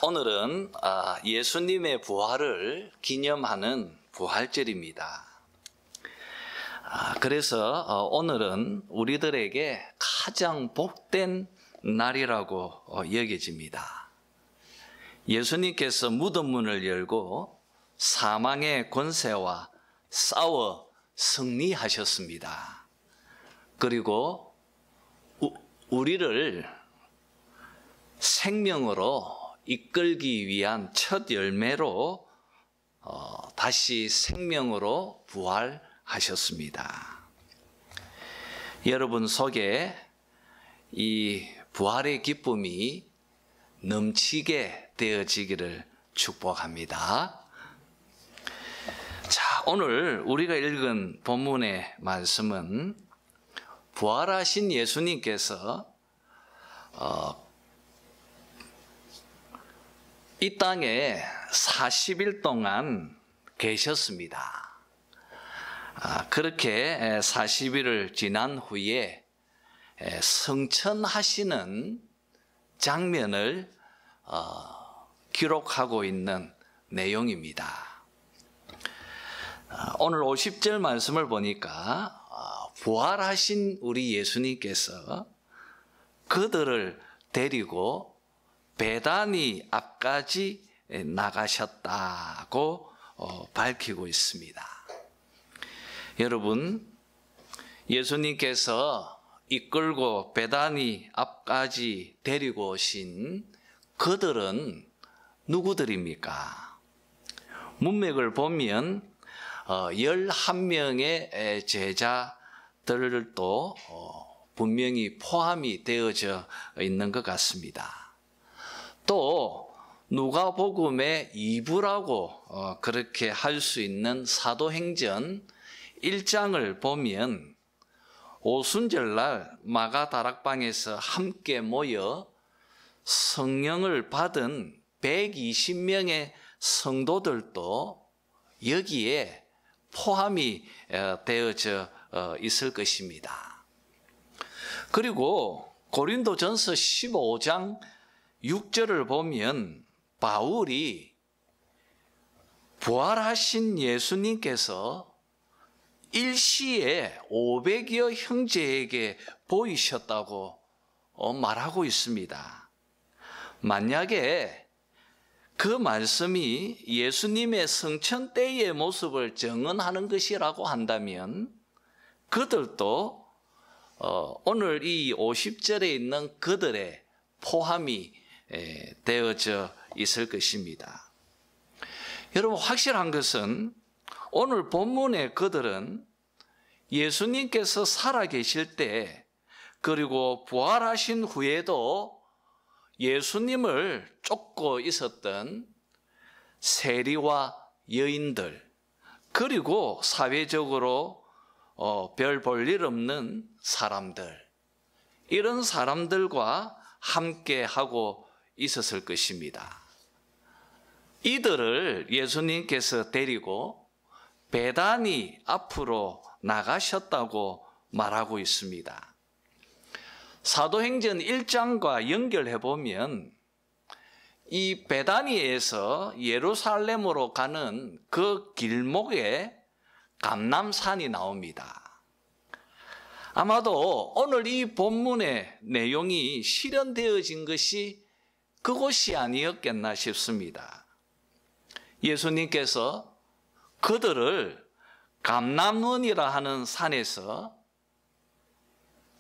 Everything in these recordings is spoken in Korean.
오늘은 예수님의 부활을 기념하는 부활절입니다. 그래서 오늘은 우리들에게 가장 복된 날이라고 여겨집니다. 예수님께서 무덤 문을 열고 사망의 권세와 싸워 승리하셨습니다. 그리고 우리를 생명으로 이끌기 위한 첫 열매로 다시 생명으로 부활하셨습니다. 여러분 속에 이 부활의 기쁨이 넘치게 되어지기를 축복합니다. 자, 오늘 우리가 읽은 본문의 말씀은 부활하신 예수님께서 이 땅에 40일 동안 계셨습니다. 그렇게 40일을 지난 후에 승천하시는 장면을 기록하고 있는 내용입니다. 오늘 50절 말씀을 보니까 부활하신 우리 예수님께서 그들을 데리고 베다니 앞까지 나가셨다고 밝히고 있습니다. 여러분, 예수님께서 이끌고 베다니 앞까지 데리고 오신 그들은 누구들입니까? 문맥을 보면 11명의 제자들도 분명히 포함이 되어져 있는 것 같습니다. 또 누가복음의 2부라고 그렇게 할 수 있는 사도행전 1장을 보면 오순절날 마가다락방에서 함께 모여 성령을 받은 120명의 성도들도 여기에 포함이 되어져 있을 것입니다. 그리고 고린도전서 15장 6절을 보면 바울이 부활하신 예수님께서 일시에 500여 형제에게 보이셨다고 말하고 있습니다. 만약에 그 말씀이 예수님의 성천 때의 모습을 증언하는 것이라고 한다면 그들도 오늘 이 50절에 있는 그들의 포함이 되어져 있을 것입니다. 여러분, 확실한 것은 오늘 본문의 그들은 예수님께서 살아계실 때 그리고 부활하신 후에도 예수님을 쫓고 있었던 세리와 여인들, 그리고 사회적으로 별 볼 일 없는 사람들, 이런 사람들과 함께 하고 있었을 것입니다. 이들을 예수님께서 데리고 베다니 앞으로 나가셨다고 말하고 있습니다. 사도행전 1장과 연결해 보면 이 베다니에서 예루살렘으로 가는 그 길목에 감람산이 나옵니다. 아마도 오늘 이 본문의 내용이 실현되어진 것이 그곳이 아니었겠나 싶습니다. 예수님께서 그들을 감람원이라 하는 산에서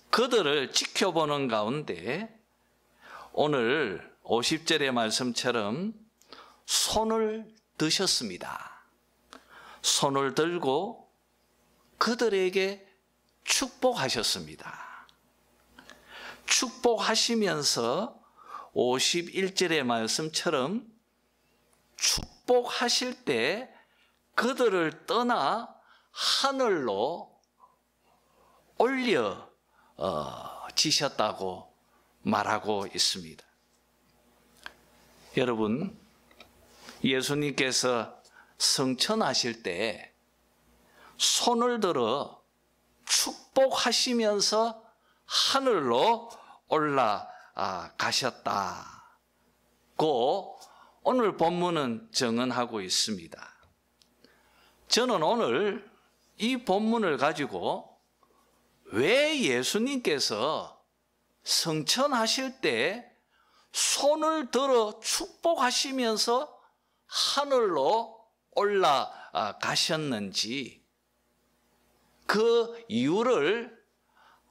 그들을 지켜보는 가운데 오늘 50절의 말씀처럼 손을 드셨습니다. 손을 들고 그들에게 축복하셨습니다. 축복하시면서 51절의 말씀처럼 축복하실 때 그들을 떠나 하늘로 올려지셨다고 말하고 있습니다. 여러분, 예수님께서 승천하실 때 손을 들어 축복하시면서 하늘로 올라가셨다. 오늘 본문은 증언하고 있습니다. 저는 오늘 이 본문을 가지고 왜 예수님께서 성천하실 때 손을 들어 축복하시면서 하늘로 올라가셨는지 그 이유를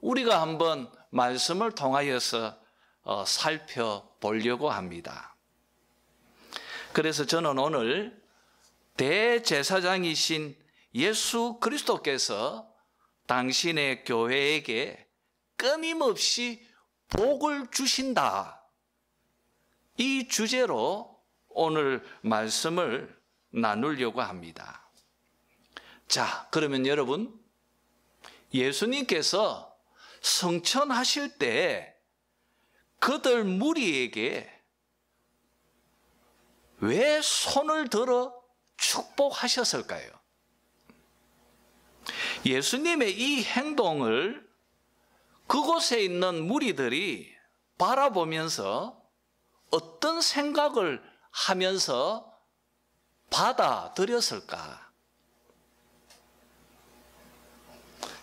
우리가 한번 말씀을 통하여서 살펴보려고 합니다. 그래서 저는 오늘 대제사장이신 예수 그리스도께서 당신의 교회에게 끊임없이 복을 주신다. 이 주제로 오늘 말씀을 나누려고 합니다. 자, 그러면 여러분, 예수님께서 성천하실 때 그들 무리에게 왜 손을 들어 축복하셨을까요? 예수님의 이 행동을 그곳에 있는 무리들이 바라보면서 어떤 생각을 하면서 받아들였을까?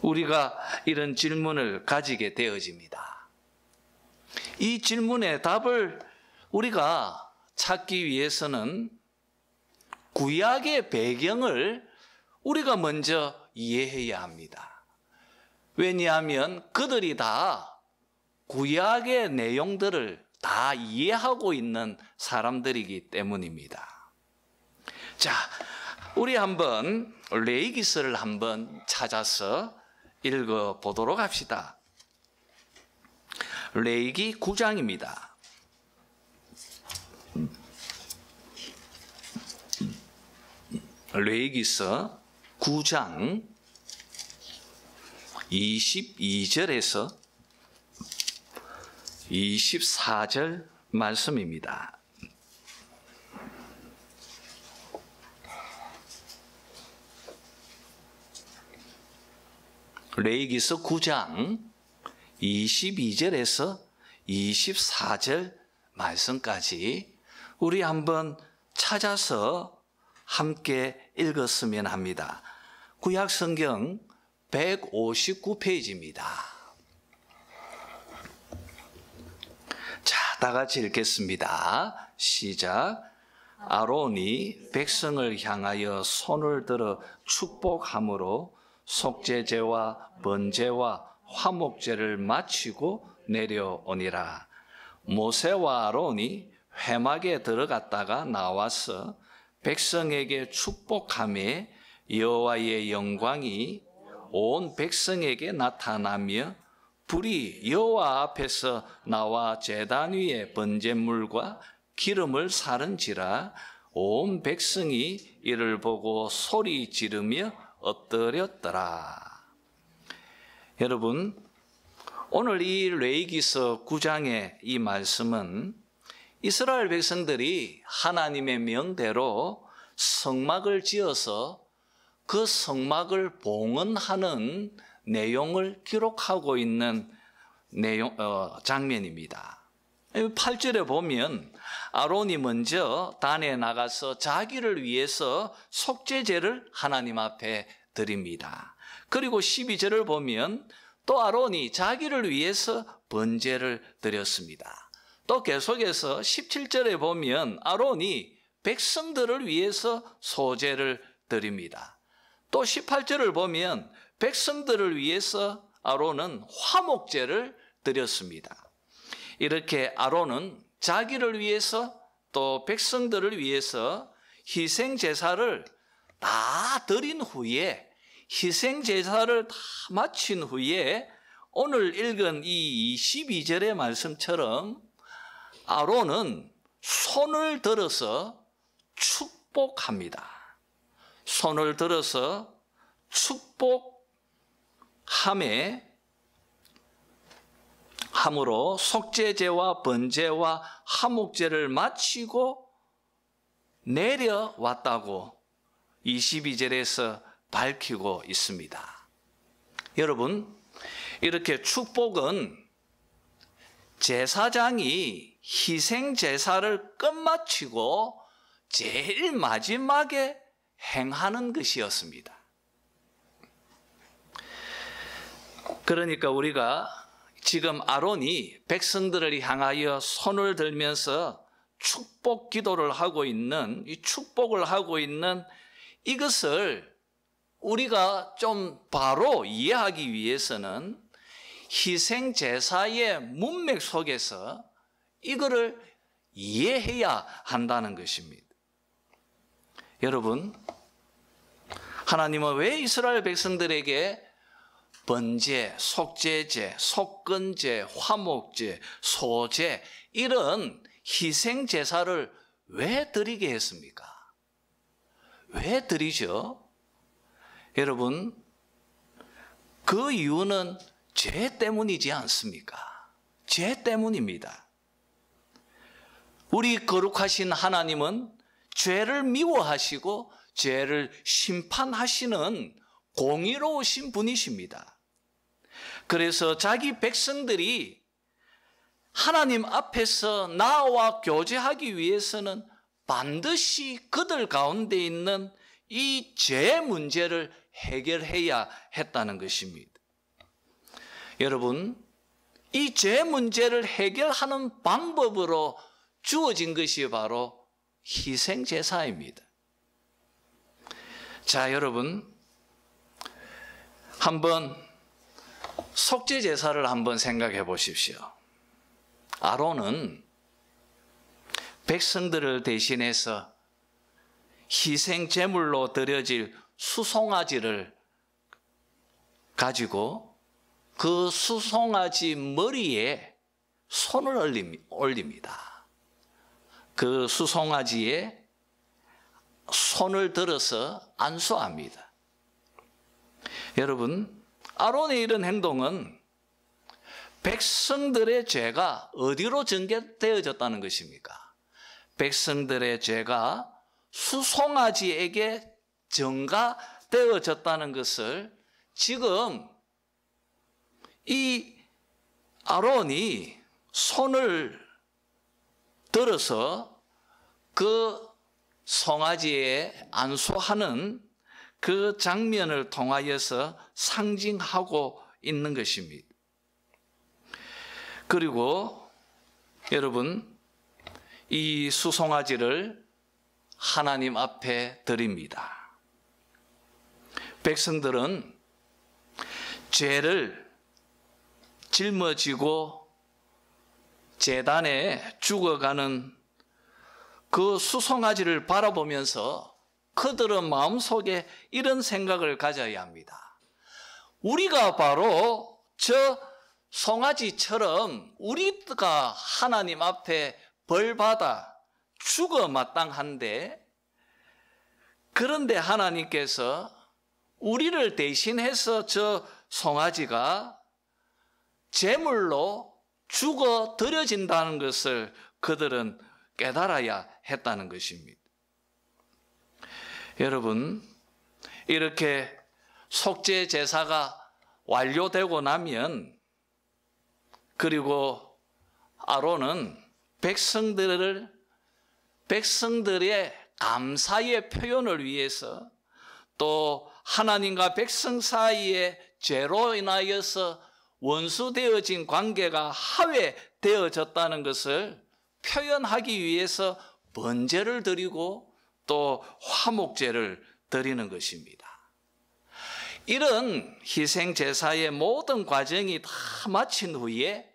우리가 이런 질문을 가지게 되어집니다. 이 질문의 답을 우리가 찾기 위해서는 구약의 배경을 우리가 먼저 이해해야 합니다. 왜냐하면 그들이 다 구약의 내용들을 다 이해하고 있는 사람들이기 때문입니다. 자, 우리 한번 레위기서를 한번 찾아서 읽어보도록 합시다. 레위기 9장입니다. 레위기서 9장 22절에서 24절 말씀입니다. 레위기서 9장 22절에서 24절 말씀까지 우리 한번 찾아서 함께 읽었으면 합니다. 구약 성경 159페이지입니다. 자, 다 같이 읽겠습니다. 시작. 아론이 백성을 향하여 손을 들어 축복함으로 속죄제와 번제와 화목제를 마치고 내려오니라. 모세와 아론이 회막에 들어갔다가 나와서 백성에게 축복하며 여호와의 영광이 온 백성에게 나타나며 불이 여호와 앞에서 나와 제단 위에 번제물과 기름을 사른지라. 온 백성이 이를 보고 소리 지르며 엎드렸더라. 여러분, 오늘 이 레위기서 9장의 이 말씀은 이스라엘 백성들이 하나님의 명대로 성막을 지어서 그 성막을 봉헌하는 내용을 기록하고 있는 장면입니다. 8절에 보면 아론이 먼저 단에 나가서 자기를 위해서 속죄제를 하나님 앞에 드립니다. 그리고 12절을 보면 또 아론이 자기를 위해서 번제를 드렸습니다. 또 계속해서 17절에 보면 아론이 백성들을 위해서 소제를 드립니다. 또 18절을 보면 백성들을 위해서 아론은 화목제를 드렸습니다. 이렇게 아론은 자기를 위해서 또 백성들을 위해서 희생제사를 다 드린 후에, 희생제사를 다 마친 후에 오늘 읽은 이 22절의 말씀처럼 아론은 손을 들어서 축복합니다. 손을 들어서 함으로 속죄제와 번제와 화목제를 마치고 내려왔다고 22절에서 밝히고 있습니다. 여러분, 이렇게 축복은 제사장이 희생 제사를 끝마치고 제일 마지막에 행하는 것이었습니다. 그러니까 우리가 지금 아론이 백성들을 향하여 손을 들면서 축복 기도를 하고 있는, 이 축복을 하고 있는 이것을 우리가 좀 바로 이해하기 위해서는 희생 제사의 문맥 속에서 이거를 이해해야 한다는 것입니다. 여러분, 하나님은 왜 이스라엘 백성들에게 번제, 속죄제, 속건제, 화목제, 소제 이런 희생 제사를 왜 드리게 했습니까? 왜 드리죠? 여러분, 그 이유는 죄 때문이지 않습니까? 죄 때문입니다. 우리 거룩하신 하나님은 죄를 미워하시고 죄를 심판하시는 공의로우신 분이십니다. 그래서 자기 백성들이 하나님 앞에서 나와 교제하기 위해서는 반드시 그들 가운데 있는 이 죄 문제를 해결해야 했다는 것입니다. 여러분, 이 죄 문제를 해결하는 방법으로 주어진 것이 바로 희생제사입니다. 자, 여러분, 한번 속죄제사를 한번 생각해 보십시오. 아론은 백성들을 대신해서 희생제물로 드려질 수송아지를 가지고 그 수송아지 머리에 손을 올립니다. 그 수송아지에 손을 들어서 안수합니다. 여러분, 아론의 이런 행동은 백성들의 죄가 어디로 전개되어졌다는 것입니까? 백성들의 죄가 수송아지에게 전가되어졌다는 것을 지금 이 아론이 손을 들어서 그 송아지에 안수하는 그 장면을 통하여서 상징하고 있는 것입니다. 그리고 여러분, 이 수송아지를 하나님 앞에 드립니다. 백성들은 죄를 짊어지고 제단에 죽어가는 그 수송아지를 바라보면서 그들은 마음속에 이런 생각을 가져야 합니다. 우리가 바로 저 송아지처럼 우리가 하나님 앞에 벌받아 죽어 마땅한데, 그런데 하나님께서 우리를 대신해서 저 송아지가 제물로 죽어 드려진다는 것을 그들은 깨달아야 했다는 것입니다. 여러분, 이렇게 속죄 제사가 완료되고 나면, 그리고 아론은 백성들의 감사의 표현을 위해서, 또 하나님과 백성 사이에 죄로 인하여서 원수되어진 관계가 화해되어졌다는 것을 표현하기 위해서 번제를 드리고 또 화목제를 드리는 것입니다. 이런 희생제사의 모든 과정이 다 마친 후에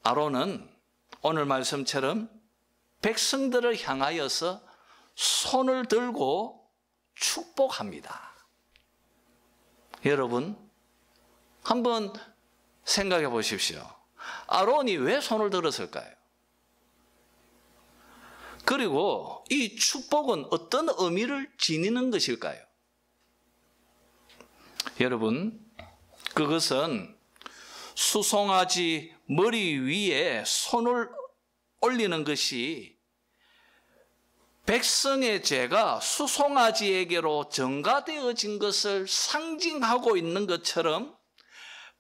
아론은 오늘 말씀처럼 백성들을 향하여서 손을 들고 축복합니다. 여러분, 한번 생각해 보십시오. 아론이 왜 손을 들었을까요? 그리고 이 축복은 어떤 의미를 지니는 것일까요? 여러분, 그것은 수송아지 머리 위에 손을 올리는 것이 백성의 죄가 수송아지에게로 전가되어진 것을 상징하고 있는 것처럼,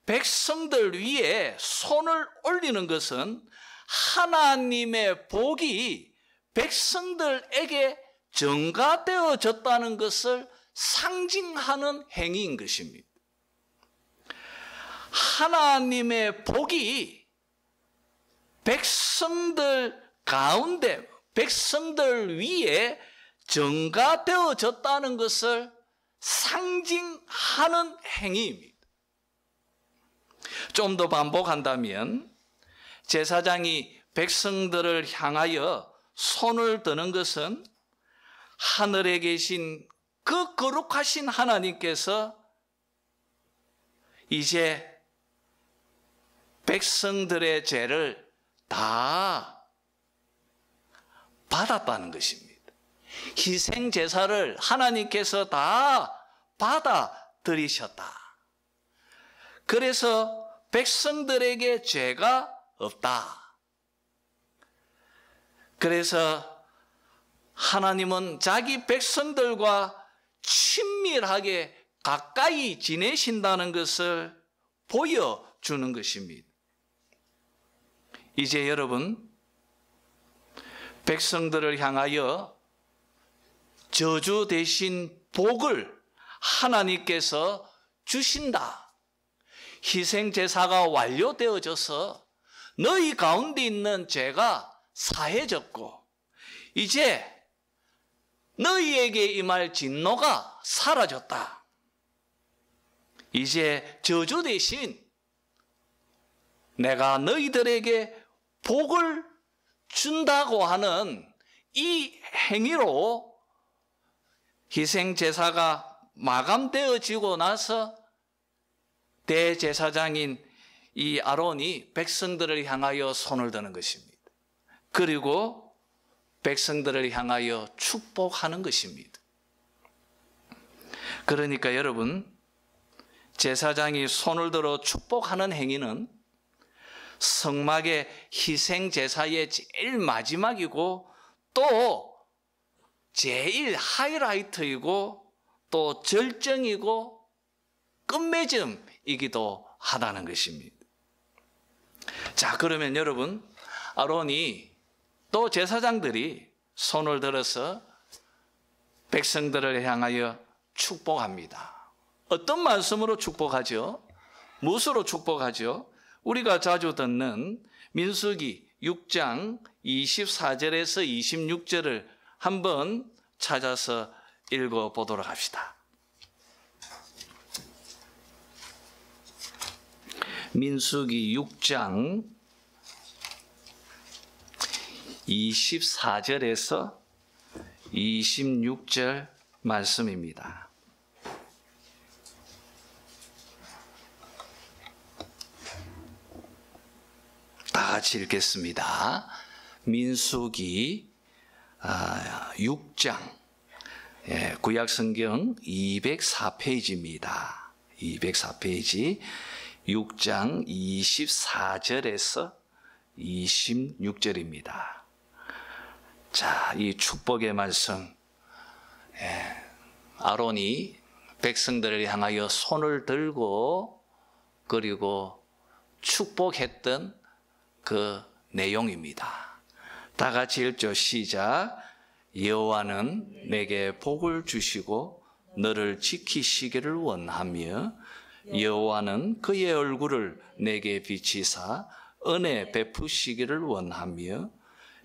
백성들 위에 손을 올리는 것은 하나님의 복이 백성들에게 전가되어졌다는 것을 상징하는 행위인 것입니다. 하나님의 복이 백성들 가운데, 백성들 위에 전가되어졌다는 것을 상징하는 행위입니다. 좀 더 반복한다면 제사장이 백성들을 향하여 손을 드는 것은 하늘에 계신 그 거룩하신 하나님께서 이제 백성들의 죄를 다 받았다는 것입니다. 희생 제사를 하나님께서 다 받아들이셨다. 그래서 백성들에게 죄가 없다. 그래서 하나님은 자기 백성들과 친밀하게 가까이 지내신다는 것을 보여주는 것입니다. 이제 여러분, 백성들을 향하여 저주 대신 복을 하나님께서 주신다. 희생제사가 완료되어져서 너희 가운데 있는 죄가 사해졌고 이제 너희에게 임할 진노가 사라졌다. 이제 저주 대신 내가 너희들에게 복을 준다고 하는 이 행위로 희생제사가 마감되어지고 나서 대제사장인 이 아론이 백성들을 향하여 손을 드는 것입니다. 그리고 백성들을 향하여 축복하는 것입니다. 그러니까 여러분, 제사장이 손을 들어 축복하는 행위는 성막의 희생제사의 제일 마지막이고 또 제일 하이라이트이고 또 절정이고 끝맺음이기도 하다는 것입니다. 자, 그러면 여러분, 아론이 또 제사장들이 손을 들어서 백성들을 향하여 축복합니다. 어떤 말씀으로 축복하죠? 무엇으로 축복하죠? 우리가 자주 듣는 민수기 6장 24절에서 26절을 한번 찾아서 읽어보도록 합시다. 민수기 6장 24절에서 26절 말씀입니다. 다 같이 읽겠습니다. 민수기 6장, 구약성경 204페이지입니다. 204페이지 6장 24절에서 26절입니다. 자, 이 축복의 말씀, 아론이 백성들을 향하여 손을 들고 그리고 축복했던 그 내용입니다. 다 같이 읽죠. 시작. 여호와는 내게 복을 주시고 너를 지키시기를 원하며 여호와는 그의 얼굴을 내게 비치사 은혜 베푸시기를 원하며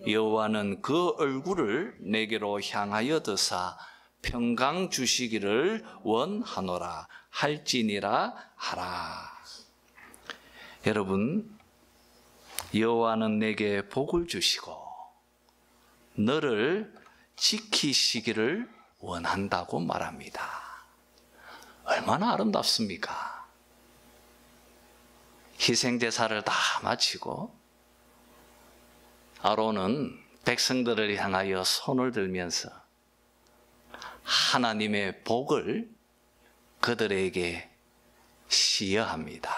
여호와는 그 얼굴을 내게로 향하여 드사 평강 주시기를 원하노라 할지니라 하라. 여러분, 여호와는 내게 복을 주시고 너를 지키시기를 원한다고 말합니다. 얼마나 아름답습니까? 희생제사를 다 마치고 아론은 백성들을 향하여 손을 들면서 하나님의 복을 그들에게 시여합니다.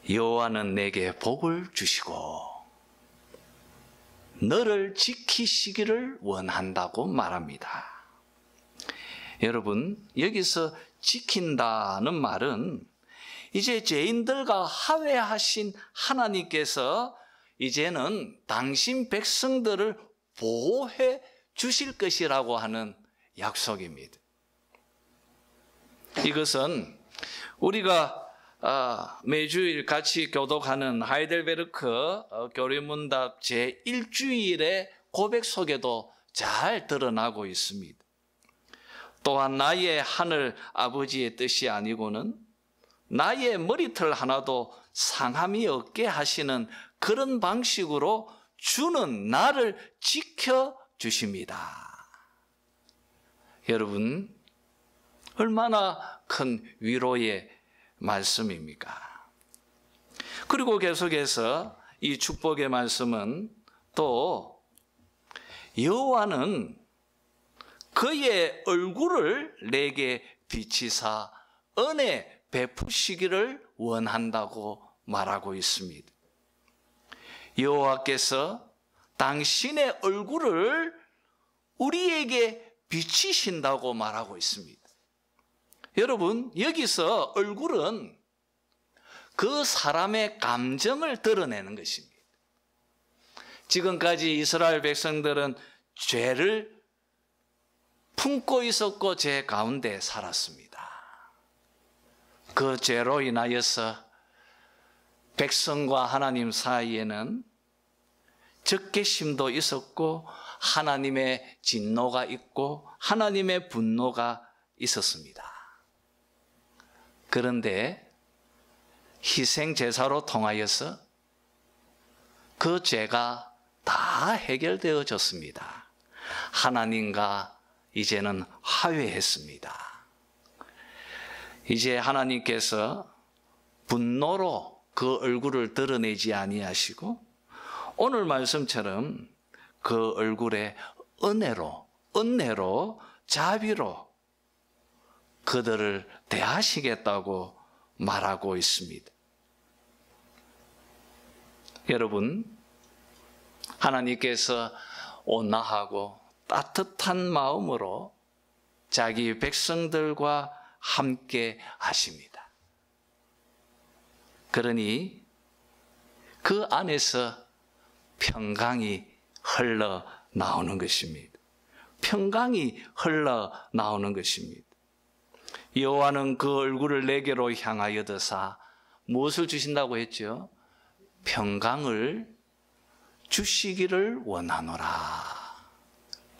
여호와는 내게 복을 주시고 너를 지키시기를 원한다고 말합니다. 여러분, 여기서 지킨다는 말은 이제 죄인들과 화해하신 하나님께서 이제는 당신 백성들을 보호해 주실 것이라고 하는 약속입니다. 이것은 우리가 매주일 같이 교독하는 하이델베르크 교리문답 제1주일의 고백 속에도 잘 드러나고 있습니다. 또한 나의 하늘 아버지의 뜻이 아니고는 나의 머리털 하나도 상함이 없게 하시는 그런 방식으로 주는 나를 지켜주십니다. 여러분, 얼마나 큰 위로의 말씀입니까? 그리고 계속해서 이 축복의 말씀은 또 여호와는 그의 얼굴을 내게 비치사 은혜 베푸시기를 원한다고 말하고 있습니다. 여호와께서 당신의 얼굴을 우리에게 비치신다고 말하고 있습니다. 여러분, 여기서 얼굴은 그 사람의 감정을 드러내는 것입니다. 지금까지 이스라엘 백성들은 죄를 품고 있었고 죄 가운데 살았습니다. 그 죄로 인하여서 백성과 하나님 사이에는 적개심도 있었고 하나님의 진노가 있고 하나님의 분노가 있었습니다. 그런데 희생제사로 통하여서 그 죄가 다 해결되어졌습니다. 하나님과 이제는 화해했습니다. 이제 하나님께서 분노로 그 얼굴을 드러내지 아니하시고 오늘 말씀처럼 그 얼굴에 은혜로 자비로 그들을 대하시겠다고 말하고 있습니다. 여러분, 하나님께서 온화하고 따뜻한 마음으로 자기 백성들과 함께 하십니다. 그러니 그 안에서 평강이 흘러나오는 것입니다. 평강이 흘러나오는 것입니다. 여호와는 그 얼굴을 내게로 향하여 드사 무엇을 주신다고 했죠? 평강을 주시기를 원하노라.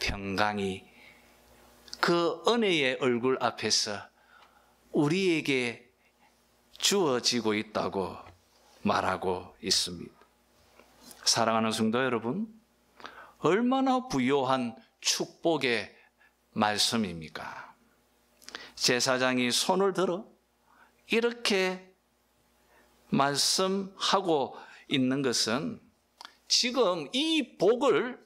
평강이 그 은혜의 얼굴 앞에서 우리에게 주어지고 있다고 말하고 있습니다. 사랑하는 성도 여러분, 얼마나 부요한 축복의 말씀입니까? 제사장이 손을 들어 이렇게 말씀하고 있는 것은 지금 이 복을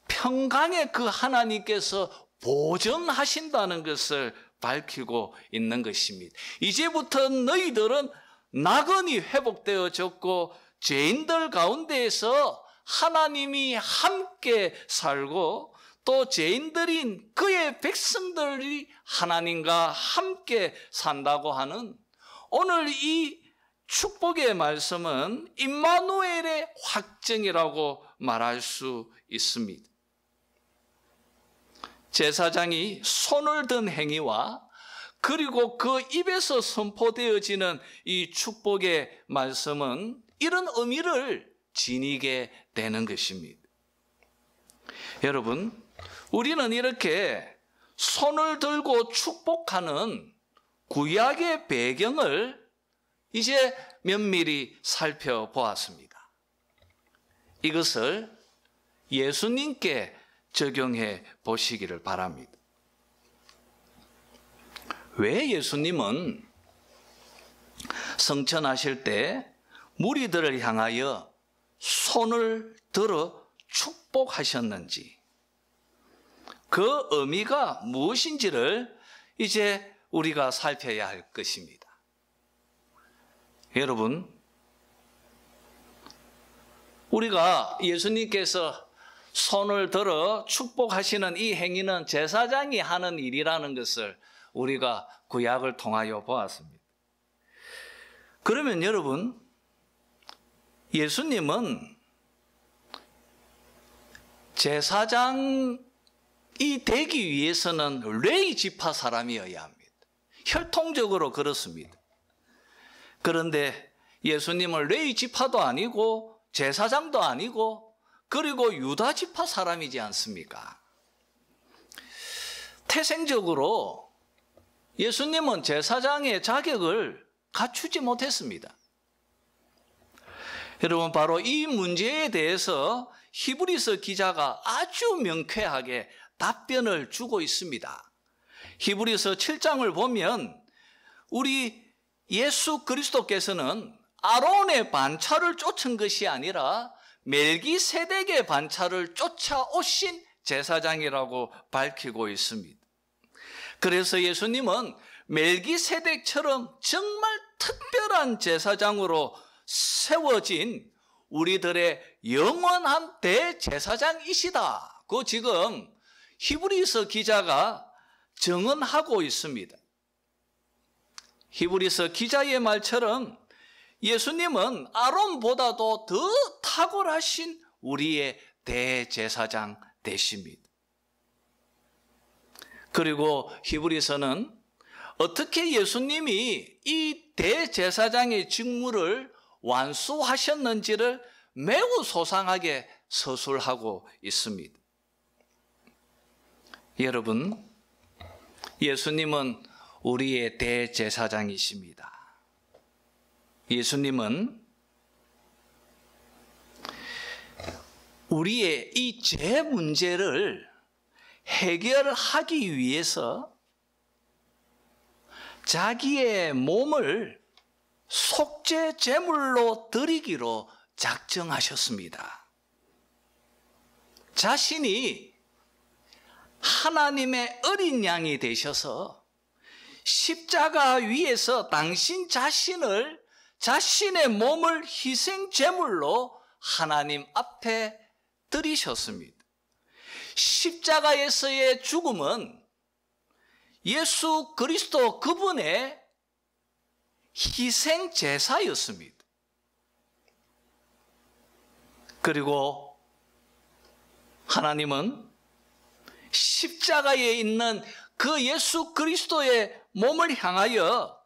평강의 그 하나님께서 보전하신다는 것을 밝히고 있는 것입니다. 이제부터 너희들은 나건이 회복되어졌고 죄인들 가운데에서 하나님이 함께 살고 또 죄인들인 그의 백성들이 하나님과 함께 산다고 하는 오늘 이 축복의 말씀은 임마누엘의 확증이라고 말할 수 있습니다. 제사장이 손을 든 행위와 그리고 그 입에서 선포되어지는 이 축복의 말씀은 이런 의미를 지니게 되는 것입니다. 여러분, 우리는 이렇게 손을 들고 축복하는 구약의 배경을 이제 면밀히 살펴보았습니다. 이것을 예수님께 적용해 보시기를 바랍니다. 왜 예수님은 성천하실 때 무리들을 향하여 손을 들어 축복하셨는지, 그 의미가 무엇인지를 이제 우리가 살펴야 할 것입니다. 여러분, 우리가 예수님께서 손을 들어 축복하시는 이 행위는 제사장이 하는 일이라는 것을 우리가 구약을 통하여 보았습니다. 그러면 여러분, 예수님은 제사장이 되기 위해서는 레위 지파 사람이어야 합니다. 혈통적으로 그렇습니다. 그런데 예수님은 레위 지파도 아니고 제사장도 아니고 그리고 유다 지파 사람이지 않습니까? 태생적으로 예수님은 제사장의 자격을 갖추지 못했습니다. 여러분, 바로 이 문제에 대해서 히브리서 기자가 아주 명쾌하게 답변을 주고 있습니다. 히브리서 7장을 보면 우리 예수 그리스도께서는 아론의 반차를 쫓은 것이 아니라 멜기세덱의 반차를 쫓아오신 제사장이라고 밝히고 있습니다. 그래서 예수님은 멜기세덱처럼 정말 특별한 제사장으로 세워진 우리들의 영원한 대제사장이시다고 지금 히브리서 기자가 증언하고 있습니다. 히브리서 기자의 말처럼 예수님은 아론보다도 더 탁월하신 우리의 대제사장 되십니다. 그리고 히브리서는 어떻게 예수님이 이 대제사장의 직무를 완수하셨는지를 매우 소상하게 서술하고 있습니다. 여러분, 예수님은 우리의 대제사장이십니다. 예수님은 우리의 이 죄 문제를 해결하기 위해서 자기의 몸을 속죄 제물로 드리기로 작정하셨습니다. 자신이 하나님의 어린 양이 되셔서 십자가 위에서 당신 자신을, 자신의 몸을 희생 제물로 하나님 앞에 드리셨습니다. 십자가에서의 죽음은 예수 그리스도 그분의 희생 제사였습니다. 그리고 하나님은 십자가에 있는 그 예수 그리스도의 몸을 향하여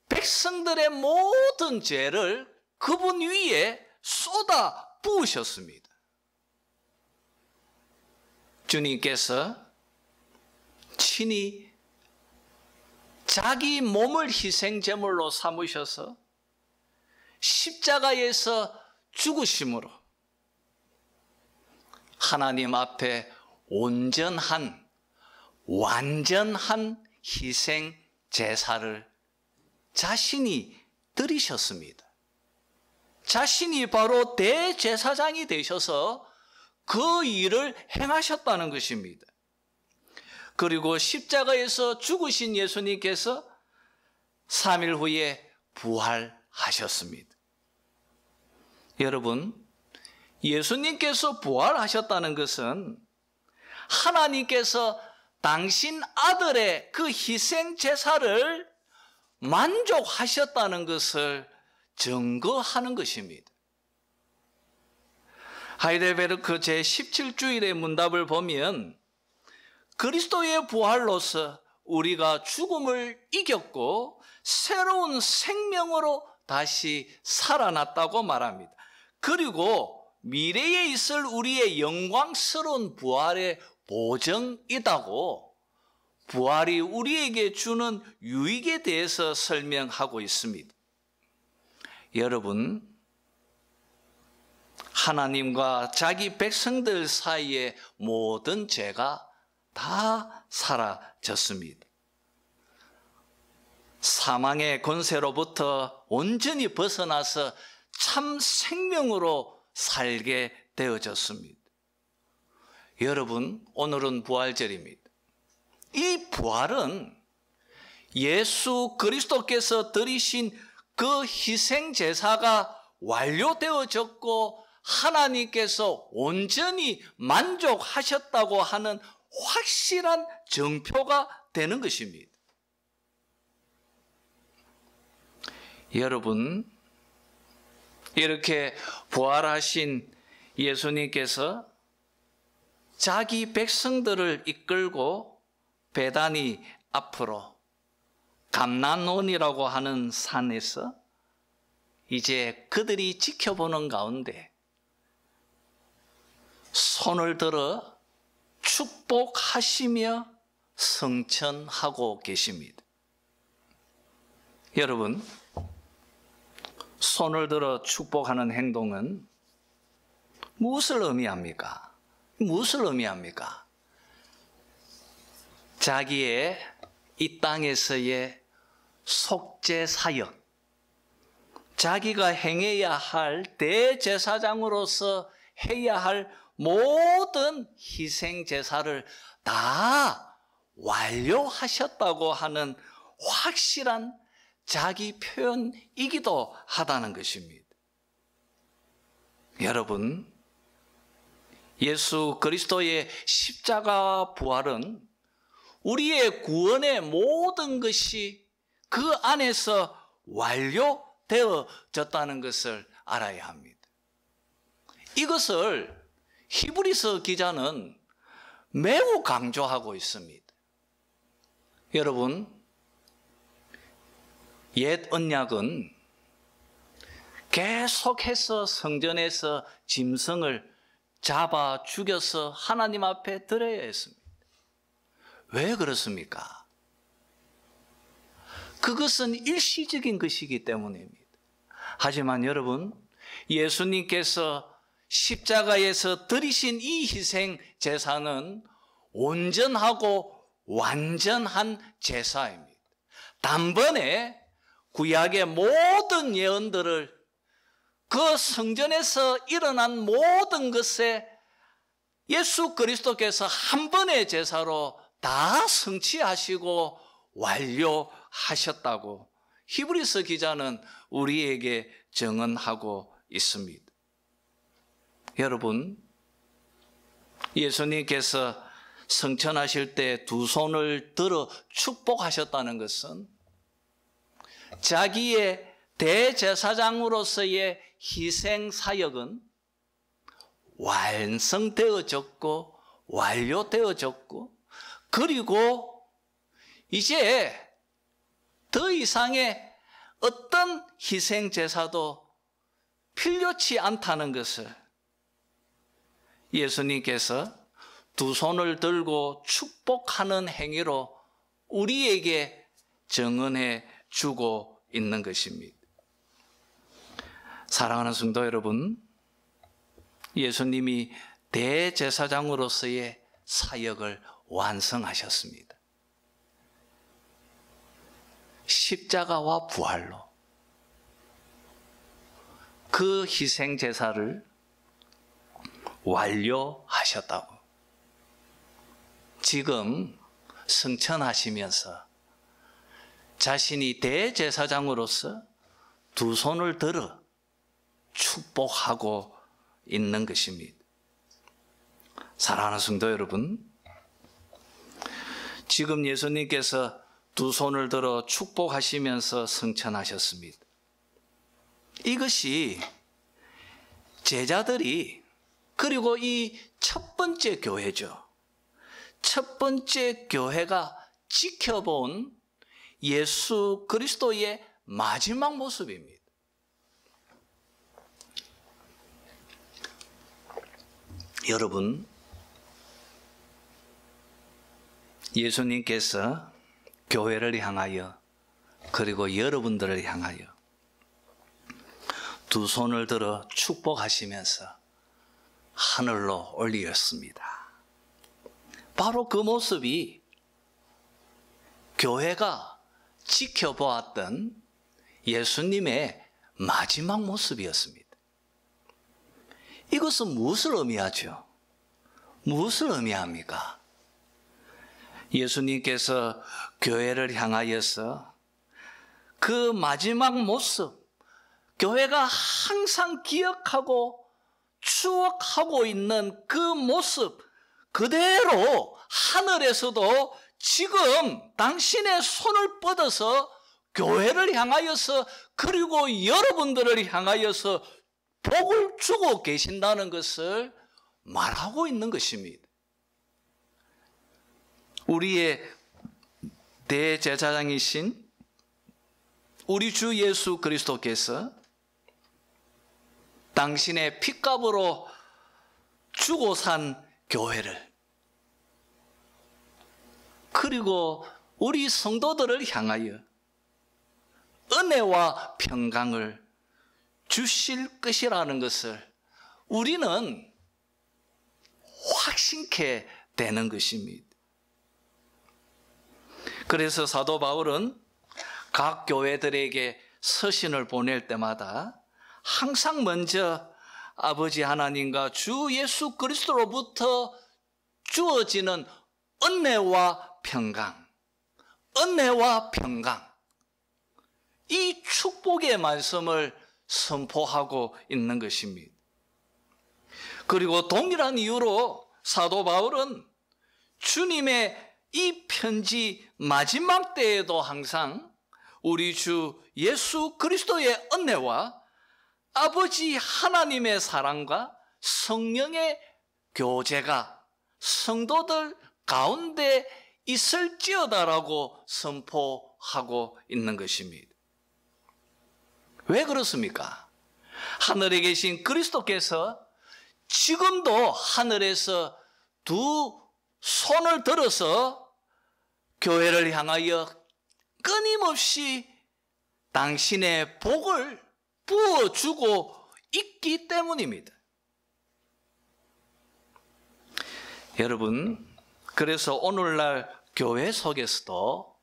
백성들의 모든 죄를 그분 위에 쏟아 부으셨습니다. 주님께서 친히 자기 몸을 희생제물로 삼으셔서 십자가에서 죽으심으로 하나님 앞에 온전한, 완전한 희생 제사를 자신이 드리셨습니다. 자신이 바로 대제사장이 되셔서 그 일을 행하셨다는 것입니다. 그리고 십자가에서 죽으신 예수님께서 3일 후에 부활하셨습니다. 여러분, 예수님께서 부활하셨다는 것은 하나님께서 당신 아들의 그 희생 제사를 만족하셨다는 것을 증거하는 것입니다. 하이델베르크 제17주일의 문답을 보면 그리스도의 부활로서 우리가 죽음을 이겼고 새로운 생명으로 다시 살아났다고 말합니다. 그리고 미래에 있을 우리의 영광스러운 부활의 보정이다고 부활이 우리에게 주는 유익에 대해서 설명하고 있습니다. 여러분, 하나님과 자기 백성들 사이의 모든 죄가 다 사라졌습니다. 사망의 권세로부터 온전히 벗어나서 참 생명으로 살게 되어졌습니다. 여러분, 오늘은 부활절입니다. 이 부활은 예수 그리스도께서 드리신 그 희생 제사가 완료되어졌고 하나님께서 온전히 만족하셨다고 하는 확실한 증표가 되는 것입니다. 여러분, 이렇게 부활하신 예수님께서 자기 백성들을 이끌고 베다니 앞으로 감난원이라고 하는 산에서 이제 그들이 지켜보는 가운데 손을 들어 축복하시며 성천하고 계십니다. 여러분, 손을 들어 축복하는 행동은 무엇을 의미합니까? 무엇을 의미합니까? 자기의 이 땅에서의 속죄 사역, 자기가 행해야 할 대제사장으로서 해야 할 모든 희생 제사를 다 완료하셨다고 하는 확실한 자기 표현이기도 하다는 것입니다. 여러분, 예수 그리스도의 십자가 부활은 우리의 구원의 모든 것이 그 안에서 완료되어졌다는 것을 알아야 합니다. 이것을 히브리서 기자는 매우 강조하고 있습니다. 여러분, 옛 언약은 계속해서 성전에서 짐승을 잡아 죽여서 하나님 앞에 드려야 했습니다. 왜 그렇습니까? 그것은 일시적인 것이기 때문입니다. 하지만 여러분, 예수님께서 십자가에서 드리신 이 희생 제사는 온전하고 완전한 제사입니다. 단번에 구약의 모든 예언들을 그 성전에서 일어난 모든 것에 예수 그리스도께서 한 번의 제사로 다 성취하시고 완료하셨다고 히브리서 기자는 우리에게 증언하고 있습니다. 여러분, 예수님께서 성천하실 때 두 손을 들어 축복하셨다는 것은 자기의 대제사장으로서의 희생 사역은 완성되어졌고 완료되어졌고, 그리고 이제 더 이상의 어떤 희생 제사도 필요치 않다는 것을 예수님께서 두 손을 들고 축복하는 행위로 우리에게 증언해 주고 있는 것입니다. 사랑하는 성도 여러분, 예수님이 대제사장으로서의 사역을 완성하셨습니다. 십자가와 부활로 그 희생 제사를 완료하셨다고. 지금 성천하시면서 자신이 대제사장으로서 두 손을 들어 축복하고 있는 것입니다. 사랑하는 성도 여러분, 지금 예수님께서 두 손을 들어 축복하시면서 성천하셨습니다. 이것이 제자들이, 그리고 이 첫 번째 교회죠. 첫 번째 교회가 지켜본 예수 그리스도의 마지막 모습입니다. 여러분, 예수님께서 교회를 향하여, 그리고 여러분들을 향하여 두 손을 들어 축복하시면서 하늘로 올리셨습니다. 바로 그 모습이 교회가 지켜보았던 예수님의 마지막 모습이었습니다. 이것은 무엇을 의미하죠? 무엇을 의미합니까? 예수님께서 교회를 향하여서 그 마지막 모습, 교회가 항상 기억하고 추억하고 있는 그 모습 그대로 하늘에서도 지금 당신의 손을 뻗어서 교회를 향하여서 그리고 여러분들을 향하여서 복을 주고 계신다는 것을 말하고 있는 것입니다. 우리의 대제사장이신 우리 주 예수 그리스도께서 당신의 핏값으로 주고 산 교회를 그리고 우리 성도들을 향하여 은혜와 평강을 주실 것이라는 것을 우리는 확신케 되는 것입니다. 그래서 사도 바울은 각 교회들에게 서신을 보낼 때마다 항상 먼저 아버지 하나님과 주 예수 그리스도로부터 주어지는 은혜와 평강, 은혜와 평강, 이 축복의 말씀을 선포하고 있는 것입니다. 그리고 동일한 이유로 사도 바울은 주님의 이 편지 마지막 때에도 항상 우리 주 예수 그리스도의 은혜와 아버지 하나님의 사랑과 성령의 교제가 성도들 가운데 있을지어다라고 선포하고 있는 것입니다. 왜 그렇습니까? 하늘에 계신 그리스도께서 지금도 하늘에서 두 손을 들어서 교회를 향하여 끊임없이 당신의 복을 부어주고 있기 때문입니다. 여러분, 그래서 오늘날 교회 속에서도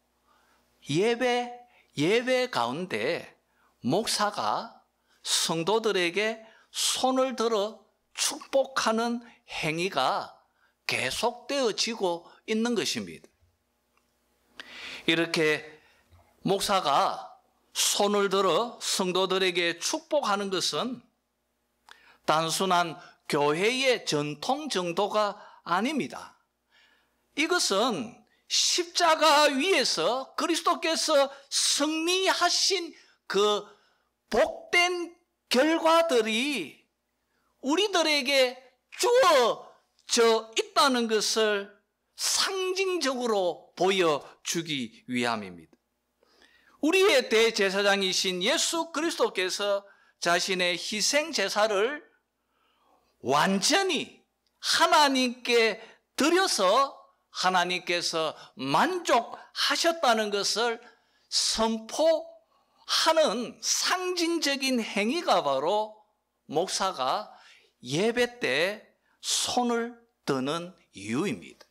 예배 가운데 목사가 성도들에게 손을 들어 축복하는 행위가 계속되어지고 있는 것입니다. 이렇게 목사가 손을 들어 성도들에게 축복하는 것은 단순한 교회의 전통 정도가 아닙니다. 이것은 십자가 위에서 그리스도께서 승리하신 그 복된 결과들이 우리들에게 주어져 있다는 것을 상징적으로 보여주기 위함입니다. 우리의 대제사장이신 예수 그리스도께서 자신의 희생 제사를 완전히 하나님께 드려서 하나님께서 만족하셨다는 것을 선포하는 상징적인 행위가 바로 목사가 예배 때 손을 드는 이유입니다.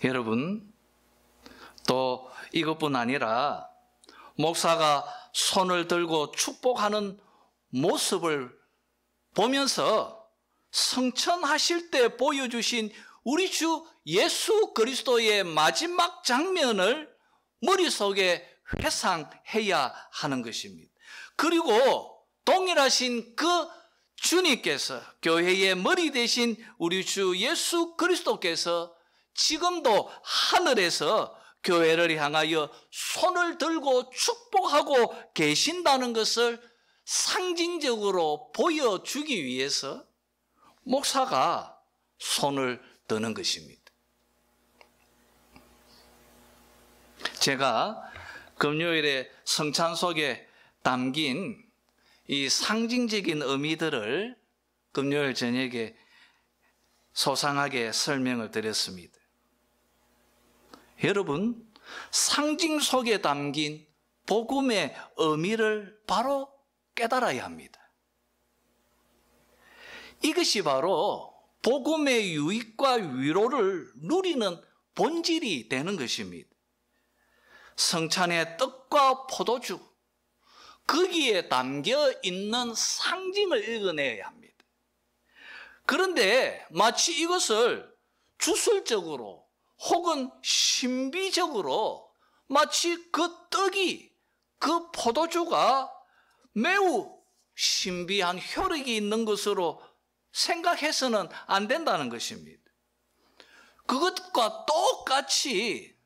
여러분, 또 이것뿐 아니라 목사가 손을 들고 축복하는 모습을 보면서 성천하실 때 보여주신 우리 주 예수 그리스도의 마지막 장면을 머릿속에 회상해야 하는 것입니다. 그리고 동일하신 그 주님께서 교회의 머리 되신 우리 주 예수 그리스도께서 지금도 하늘에서 교회를 향하여 손을 들고 축복하고 계신다는 것을 상징적으로 보여주기 위해서 목사가 손을 드는 것입니다. 제가 금요일에 성찬 속에 담긴 이 상징적인 의미들을 금요일 저녁에 소상하게 설명을 드렸습니다. 여러분, 상징 속에 담긴 복음의 의미를 바로 깨달아야 합니다. 이것이 바로 복음의 유익과 위로를 누리는 본질이 되는 것입니다. 성찬의 떡과 포도주, 거기에 담겨 있는 상징을 읽어내야 합니다. 그런데 마치 이것을 주술적으로 혹은 신비적으로 마치 그 떡이, 그 포도주가 매우 신비한 효력이 있는 것으로 생각해서는 안 된다는 것입니다. 그것과 똑같이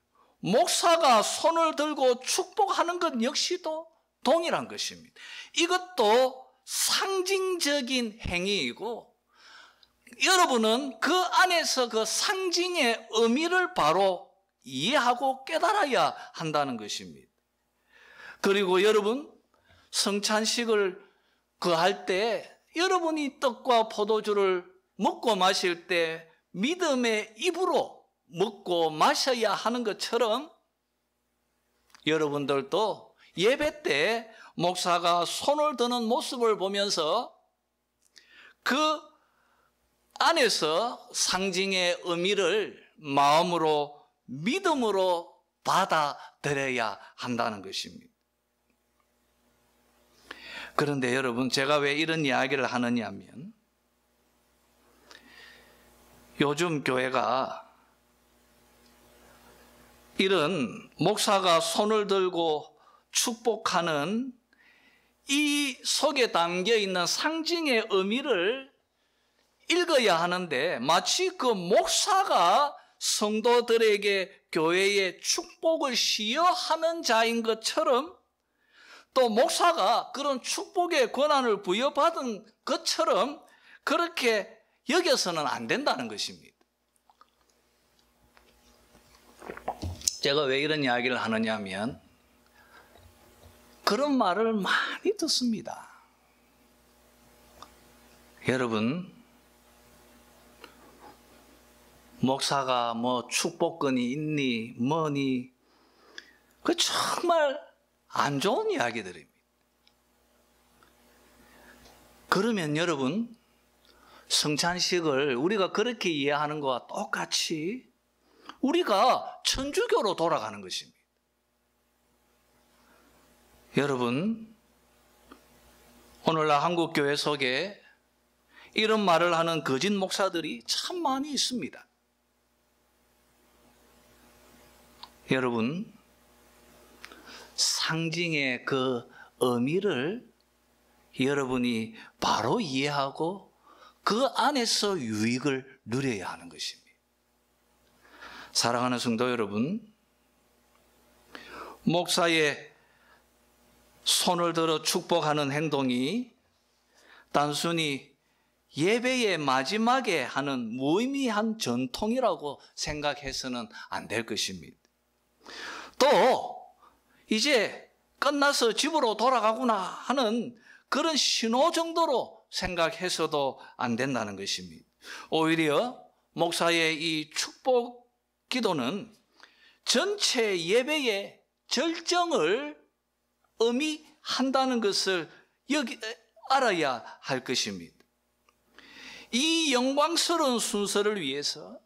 목사가 손을 들고 축복하는 것 역시도 동일한 것입니다. 이것도 상징적인 행위이고, 여러분은 그 안에서 그 상징의 의미를 바로 이해하고 깨달아야 한다는 것입니다. 그리고 여러분, 성찬식을 할 때 여러분이 떡과 포도주를 먹고 마실 때 믿음의 입으로 먹고 마셔야 하는 것처럼, 여러분들도 예배 때 목사가 손을 드는 모습을 보면서 그 안에서 상징의 의미를 마음으로 믿음으로 받아들여야 한다는 것입니다. 그런데 여러분, 제가 왜 이런 이야기를 하느냐 하면, 요즘 교회가 이런 목사가 손을 들고 축복하는 이 속에 담겨 있는 상징의 의미를 읽어야 하는데, 마치 그 목사가 성도들에게 교회의 축복을 시여하는 자인 것처럼, 또 목사가 그런 축복의 권한을 부여받은 것처럼 그렇게 여겨서는 안 된다는 것입니다. 제가 왜 이런 이야기를 하느냐 하면, 그런 말을 많이 듣습니다. 여러분, 목사가 뭐 축복권이 있니 뭐니, 그 정말 안 좋은 이야기들입니다. 그러면 여러분, 성찬식을 우리가 그렇게 이해하는 것과 똑같이 우리가 천주교로 돌아가는 것입니다. 여러분, 오늘날 한국 교회 속에 이런 말을 하는 거짓 목사들이 참 많이 있습니다. 여러분, 상징의 그 의미를 여러분이 바로 이해하고 그 안에서 유익을 누려야 하는 것입니다. 사랑하는 성도 여러분, 목사의 손을 들어 축복하는 행동이 단순히 예배의 마지막에 하는 무의미한 전통이라고 생각해서는 안 될 것입니다. 또 이제 끝나서 집으로 돌아가구나 하는 그런 신호 정도로 생각해서도 안 된다는 것입니다. 오히려 목사의 이 축복 기도는 전체 예배의 절정을 의미한다는 것을 알아야 할 것입니다. 이 영광스러운 순서를 위해서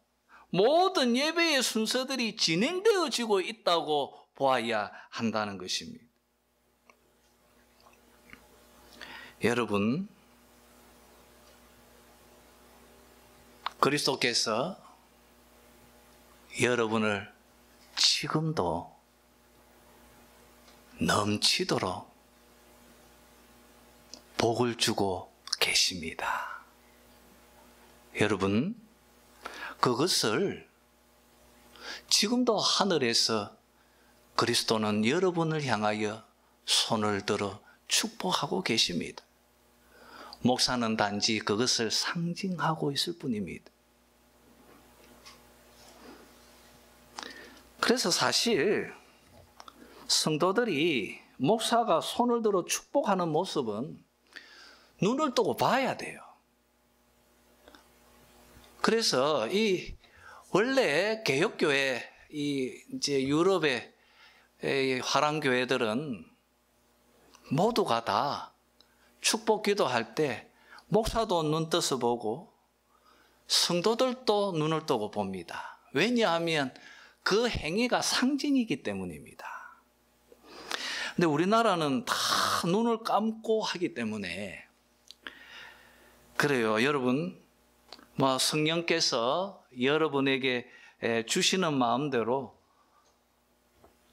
모든 예배의 순서들이 진행되어지고 있다고 보아야 한다는 것입니다. 여러분, 그리스도께서 여러분을 지금도 넘치도록 복을 주고 계십니다. 여러분, 그것을 지금도 하늘에서 그리스도는 여러분을 향하여 손을 들어 축복하고 계십니다. 목사는 단지 그것을 상징하고 있을 뿐입니다. 그래서 사실 성도들이 목사가 손을 들어 축복하는 모습은 눈을 뜨고 봐야 돼요. 그래서 이 원래 개혁교회, 이제 유럽의 화랑교회들은 모두가 다 축복 기도할 때 목사도 눈 떠서 보고 성도들도 눈을 뜨고 봅니다. 왜냐하면 그 행위가 상징이기 때문입니다. 근데 우리나라는 다 눈을 감고 하기 때문에 그래요. 여러분, 성령께서 여러분에게 주시는 마음대로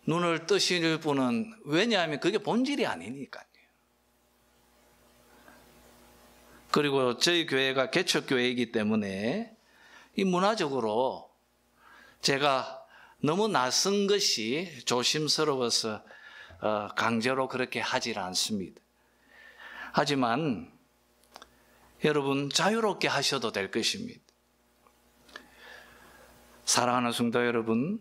눈을 뜨실 분은, 왜냐하면 그게 본질이 아니니까요. 그리고 저희 교회가 개척교회이기 때문에 이 문화적으로 제가 너무 낯선 것이 조심스러워서 강제로 그렇게 하질 않습니다. 하지만 여러분 자유롭게 하셔도 될 것입니다. 사랑하는 성도 여러분,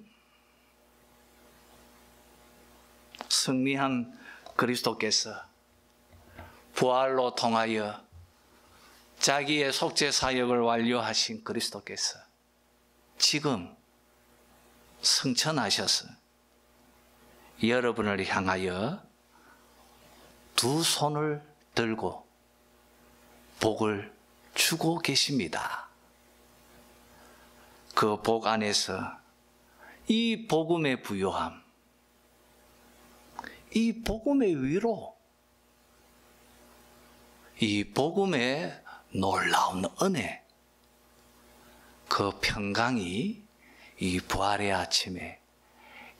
승리한 그리스도께서 부활로 통하여 자기의 속죄 사역을 완료하신 그리스도께서 지금 승천하셔서 여러분을 향하여 두 손을 들고 복을 주고 계십니다. 그 복 안에서 이 복음의 부요함, 이 복음의 위로, 이 복음의 놀라운 은혜, 그 평강이 이 부활의 아침에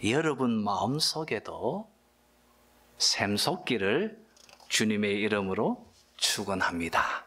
여러분 마음속에도 샘솟기를 주님의 이름으로 축원합니다.